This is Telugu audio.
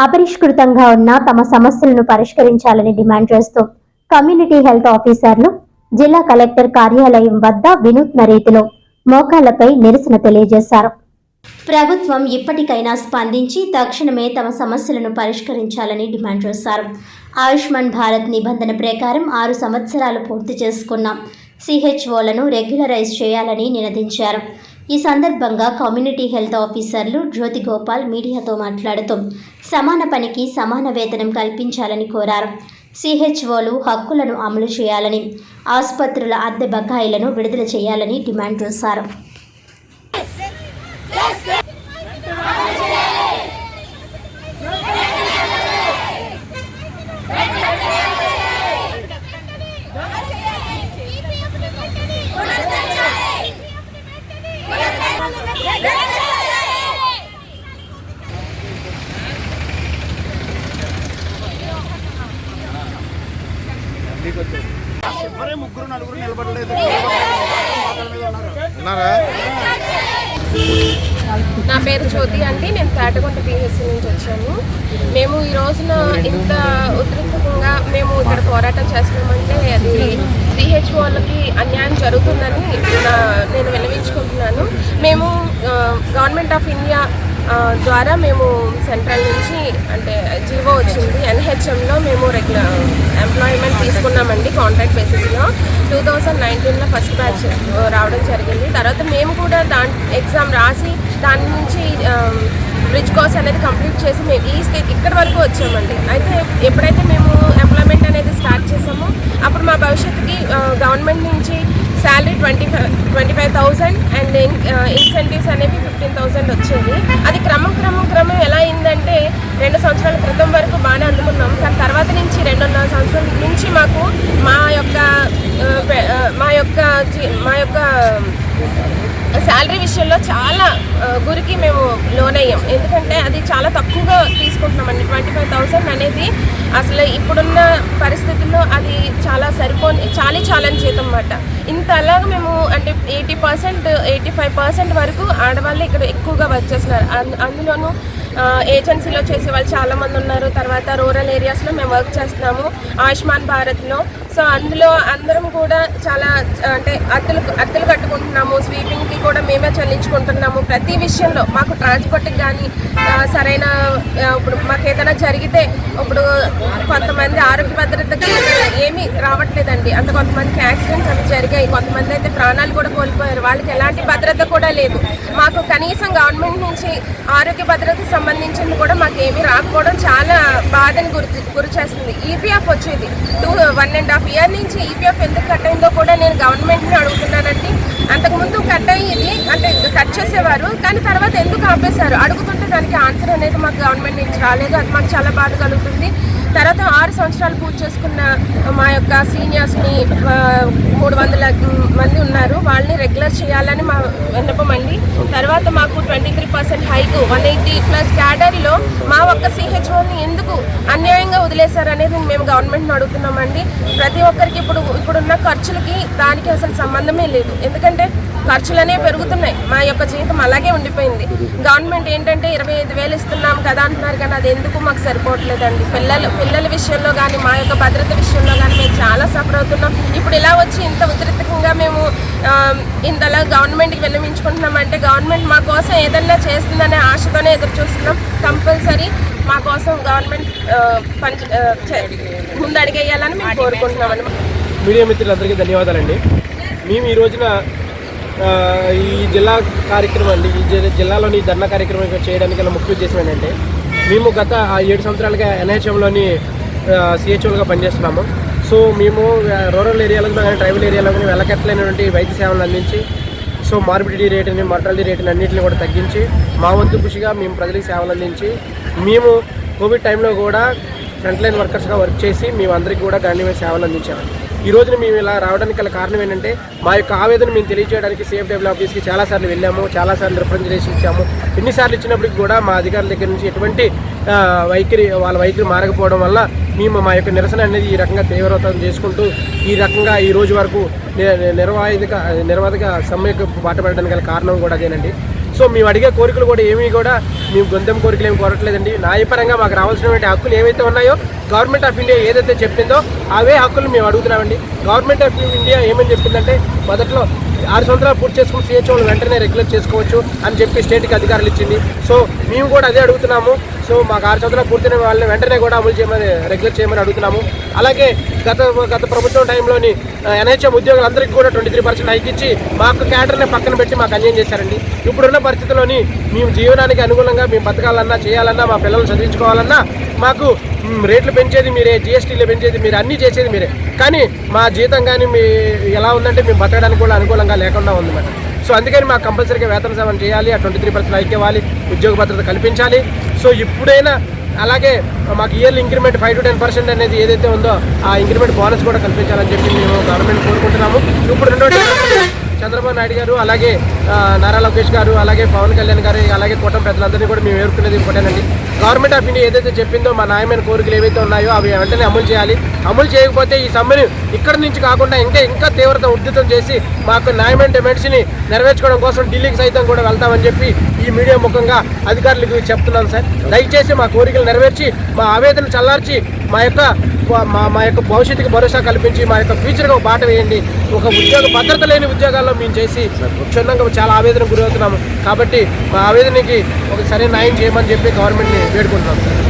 అపరిష్కృతంగా ఉన్న తమ సమస్యలను పరిష్కరించాలని డిమాండ్ చేస్తూ కమ్యూనిటీ హెల్త్ ఆఫీసర్లు జిల్లా కలెక్టర్ కార్యాలయం వద్ద వినూత్న రీతిలో మోకాళ్లపై నిరసన తెలియజేశారు. ప్రభుత్వం ఇప్పటికైనా స్పందించి తక్షణమే తమ సమస్యలను పరిష్కరించాలని డిమాండ్ చేశారు. ఆయుష్మాన్ భారత్ నిబంధన ప్రకారం 6 సంవత్సరాలు పూర్తి చేసుకున్న సిహెచ్ఓలను రెగ్యులరైజ్ చేయాలని నినదించారు. ఈ సందర్భంగా కమ్యూనిటీ హెల్త్ ఆఫీసర్లు జ్యోతి గోపాల్ మీడియాతో మాట్లాడుతూ సమాన పనికి సమాన వేతనం కల్పించాలని కోరారు. సిహెచ్ఓలు హక్కులను అమలు చేయాలని, ఆసుపత్రుల అద్దె బకాయిలను విడుదల చేయాలని డిమాండ్ చేశారు. ముగ్గురు నలుగురు నిలబడలేదు. నా పేరు జ్యోతి అండి. నేను పేటగుంట పిహెచ్సి నుంచి వచ్చాను. మేము ఈ రోజున ఇంత ఉధృతంగా మేము ఇక్కడ పోరాటం చేస్తున్నామంటే అది సిహెచ్ఓలకి అన్యాయం జరుగుతుందని నేను విన్నవించుకుంటున్నాను. మేము గవర్నమెంట్ ఆఫ్ ఇండియా ద్వారా మేము సెంట్రల్ నుంచి అంటే జీవో వచ్చింది. ఎన్హెచ్ఎంలో మేము రెగ్యులర్ ఎంప్లాయ్మెంట్ తీసుకున్నామండి కాంట్రాక్ట్ బేసిస్లో. 2019లో ఫస్ట్ బ్యాచ్ రావడం జరిగింది. తర్వాత మేము కూడా ఎగ్జామ్ రాసి దాని నుంచి బ్రిడ్జ్ కోర్స్ అనేది కంప్లీట్ చేసి మేము ఈ స్టేజ్ ఇక్కడి వరకు వచ్చామండి. అయితే ఎప్పుడైతే మేము ఎంప్లాయ్మెంట్ అనేది స్టార్ట్ చేసామో అప్పుడు మా భవిష్యత్తుకి గవర్నమెంట్ నుంచి శాలరీ 25,000 అండ్ ఇన్సెంటివ్స్ అనేవి 15,000 వచ్చేది. అది క్రమం ఎలా అయిందంటే 2 సంవత్సరాల క్రితం వరకు బాగానే అందుకున్నాం. కానీ తర్వాత నుంచి 2.5 సంవత్సరాల నుంచి మాకు మా యొక్క శాలరీ విషయంలో చాలా గురికి మేము లోన్ అయ్యాం. ఎందుకంటే అది చాలా తక్కువగా తీసుకుంటున్నామండి. 25,000 అనేది అసలు ఇప్పుడున్న పరిస్థితుల్లో అది చాలా చాలని జీతం అన్నమాట. ఇంత అలాగా మేము అంటే 80%, 85% వరకు ఆడవాళ్ళు ఇక్కడ ఎక్కువగా వర్క్ చేస్తున్నారు. అందులోనూ ఏజెన్సీలో చేసే వాళ్ళు చాలామంది ఉన్నారు. తర్వాత రూరల్ ఏరియాస్లో మేము వర్క్ చేస్తున్నాము ఆయుష్మాన్ భారత్లో. సో అందులో అందరం కూడా చాలా అంటే అద్దెలు కట్టుకుంటున్నాము. స్వీపింగ్కి కూడా మేమే చెల్లించుకుంటున్నాము. ప్రతి విషయంలో మాకు ట్రాన్స్పోర్ట్కి కానీ సరైన ఇప్పుడు మాకు ఏదైనా జరిగితే ఇప్పుడు కొంతమంది ఆరోగ్య భద్రతకి ఏమీ రావట్లేదండి. అంత కొంతమందికి యాక్సిడెంట్స్ అవి జరిగాయి. కొంతమంది అయితే ప్రాణాలు కూడా కోల్పోయారు. వాళ్ళకి ఎలాంటి భద్రత కూడా లేదు. మాకు కనీసం గవర్నమెంట్ నుంచి ఆరోగ్య భద్రతకు సంబంధించింది కూడా మాకు ఏమీ రాకపోవడం చాలా బాధని గురి చేస్తుంది. ఈపీఎఫ్ వచ్చేది 1.5 ఇయర్ నుంచి ఈపీఎఫ్ ఎందుకు కట్ అయిందో కూడా నేను గవర్నమెంట్ని అడుగుతున్నానండి. అంతకుముందు కట్ అయ్యేది అంటే కట్ చేసేవారు, కానీ తర్వాత ఎందుకు ఆపేశారు అడుగుతుంటే దానికి ఆన్సర్ అనేది మాకు గవర్నమెంట్ నుంచి రాలేదు. అది మాకు చాలా బాధ కలుగుతుంది. తర్వాత 6 సంవత్సరాలు పూర్తి చేసుకున్న మా యొక్క సీనియర్స్ని 300 మంది ఉన్నారు. వాళ్ళని రెగ్యులర్ చేయాలని మా విన్నపం అండి. తర్వాత మాకు 23% హైక్ 180+ క్యాడర్లో మా ఒక్క సిహెచ్ఓని ఎందుకు అన్యాయంగా వదిలేశారనేది మేము గవర్నమెంట్ని అడుగుతున్నామండి. ప్రతి ఒక్కరికి ఇప్పుడున్న ఖర్చులకి దానికి అసలు సంబంధమే లేదు. ఎందుకంటే ఖర్చులనే పెరుగుతున్నాయి. మా యొక్క జీవితం అలాగే ఉండిపోయింది. గవర్నమెంట్ ఏంటంటే 25,000 ఇస్తున్నాం కదా అంటున్నారు, కానీ అది ఎందుకు మాకు సరిపోవట్లేదండి. పిల్లల విషయంలో కానీ మా యొక్క భద్రత విషయంలో కానీ మేము చాలా సఫర్ అవుతున్నాం. ఇప్పుడు ఇలా వచ్చి ఇంత ఉధృతంగా మేము ఇంతలా గవర్నమెంట్కి విన్నవించుకుంటున్నామంటే గవర్నమెంట్ మా కోసం ఏదన్నా చేస్తుందనే ఆశతోనే ఎదురు చూస్తున్నాం. కంపల్సరీ మా కోసం గవర్నమెంట్ ముందు అడిగేయాలని మేము కోరుకుంటున్నామండి. మీడియా మిత్రులందరికీ ధన్యవాదాలండి. మేము ఈ రోజున ఈ జిల్లా కార్యక్రమం అండి, ఈ జిల్లాలోని ధర్నా కార్యక్రమం చేయడానికి గల ముఖ్య ఉద్దేశం ఏంటంటే మేము గత 7 సంవత్సరాలుగా ఎన్హెచ్ఎంలోని సిహెచ్ఓలుగా పనిచేస్తున్నాము. సో మేము రూరల్ ఏరియాలో కానీ ట్రైబల్ ఏరియాలో కానీ వెళ్ళకట్లేనటువంటి వైద్య సేవలను అందించి సో మార్బిడిటీ రేటుని మార్టాలిటీ రేటుని అన్నింటిని కూడా తగ్గించి మా వంతు కృషిగా మేము ప్రజలకు సేవలు అందించి మేము కోవిడ్ టైంలో కూడా ఫ్రంట్ లైన్ వర్కర్స్గా వర్క్ చేసి మేము అందరికీ కూడా గణనీయమైన సేవలు అందించాము. ఈ రోజున మేము ఇలా రావడానికి గల కారణం ఏంటంటే మా యొక్క ఆవేదన మేము తెలియజేయడానికి CFW ఆఫీస్కి చాలాసార్లు వెళ్ళాము, చాలాసార్లు రిప్రజెంటేషన్ ఇచ్చాము. ఎన్నిసార్లు ఇచ్చినప్పటికీ కూడా మా అధికారుల దగ్గర నుంచి ఎటువంటి వాళ్ళ వైఖరి మారకపోవడం వల్ల మేము మా యొక్క నిరసన అనేది ఈ రకంగా తీవ్రతరం చేసుకుంటూ ఈ రకంగా ఈ రోజు వరకు నిరవాధిక సమ్మెకు బాటపడడానికి గల కారణం కూడా అదేనండి. సో మేము అడిగే కోరికలు కూడా ఏమీ కూడా మేము గొంతెం కోరికలు ఏమి కోరట్లేదండి. న్యాయపరంగా మాకు రావాల్సినటువంటి హక్కులు ఏవైతే ఉన్నాయో గవర్నమెంట్ ఆఫ్ ఇండియా ఏదైతే చెప్పిందో అవే హక్కులు మేము అడుగుతున్నామండి. గవర్నమెంట్ ఆఫ్ ఇండియా ఏమని చెప్పిందంటే మొదట్లో 6 సంవత్సరాలు పూర్తి చేసుకుని సిహెచ్ఓలు వెంటనే రెగ్యులేట్ చేసుకోవచ్చు అని చెప్పి స్టేట్కి అధికారులు ఇచ్చింది. సో మేము కూడా అదే అడుగుతున్నాము. సో మాకు 6 సంవత్సరాలు పూర్తయిన వాళ్ళని వెంటనే కూడా అమలు చేయమని రెగ్యులేట్ చేయమని అడుగుతున్నాము. అలాగే గత ప్రభుత్వం టైంలోని NHM ఉద్యోగులందరికీ కూడా 23% హైక్ ఇచ్చి మాకు క్యాడర్ని పక్కన పెట్టి మాకు అన్యాయం చేశారండి. ఇప్పుడున్న పరిస్థితుల్లోని మేము జీవనానికి అనుగుణంగా మేము బతకాలన్నా చేయాలన్నా మా పిల్లలు చదివించుకోవాలన్నా మాకు రేట్లు పెంచేది మీరే, GSTలు పెంచేది మీరే, అన్నీ చేసేది మీరే. కానీ మా జీతం కానీ మీ ఎలా ఉందంటే మేము బతకడానికి కూడా అనుకూలంగా లేకుండా ఉందన్నమాట. సో అందుకని మాకు కంపల్సరీగా వేతన సవరణ చేయాలి, ఆ 23% హైక్ ఇవ్వాలి, ఉద్యోగ భద్రత కల్పించాలి. సో ఇప్పుడైనా అలాగే మాకు ఇయర్లీ ఇంక్రిమెంట్ 5 to 10% అనేది ఏదైతే ఉందో ఆ ఇంక్రిమెంట్ బోనస్ కూడా కల్పించాలని చెప్పి మేము గవర్నమెంట్ కోరుకుంటున్నాము. ఇప్పుడు రెండోది చంద్రబాబు నాయుడు గారు, అలాగే నారా లోకేష్ గారు, అలాగే పవన్ కళ్యాణ్ గారు, అలాగే కూటమి పెద్దలందరినీ కూడా మేము ఏర్కొనేది ఇంకోటేనండి. గవర్నమెంట్ ఆఫ్ ఇండియా ఏదైతే చెప్పిందో మా న్యాయమైన కోరికలు ఏవైతే ఉన్నాయో అవి వెంటనే అమలు చేయాలి. అమలు చేయకపోతే ఈ సమ్మెను ఇక్కడి నుంచి కాకుండా ఇంకా తీవ్రత ఉద్ధృతం చేసి మాకు న్యాయమైన డిమాండ్స్ని నెరవేర్చుకోవడం కోసం ఢిల్లీకి సైతం కూడా వెళ్తామని చెప్పి ఈ మీడియా ముఖంగా అధికారులకు చెప్తున్నాను సార్. దయచేసి మా కోరికలు నెరవేర్చి మా ఆవేదన చల్లార్చి మా యొక్క భవిష్యత్తుకి భరోసా కల్పించి మా యొక్క ఫ్యూచర్గా బాట వేయండి. ఒక ఉద్యోగ భద్రత లేని ఉద్యోగాల్లో మేము చేసి క్షుణ్ణంగా చాలా ఆవేదన గురవుతున్నాము. కాబట్టి మా ఆవేదనకి ఒక సరైన న్యాయం చేయమని చెప్పి గవర్నమెంట్ని వేడుకుంటున్నాం సార్.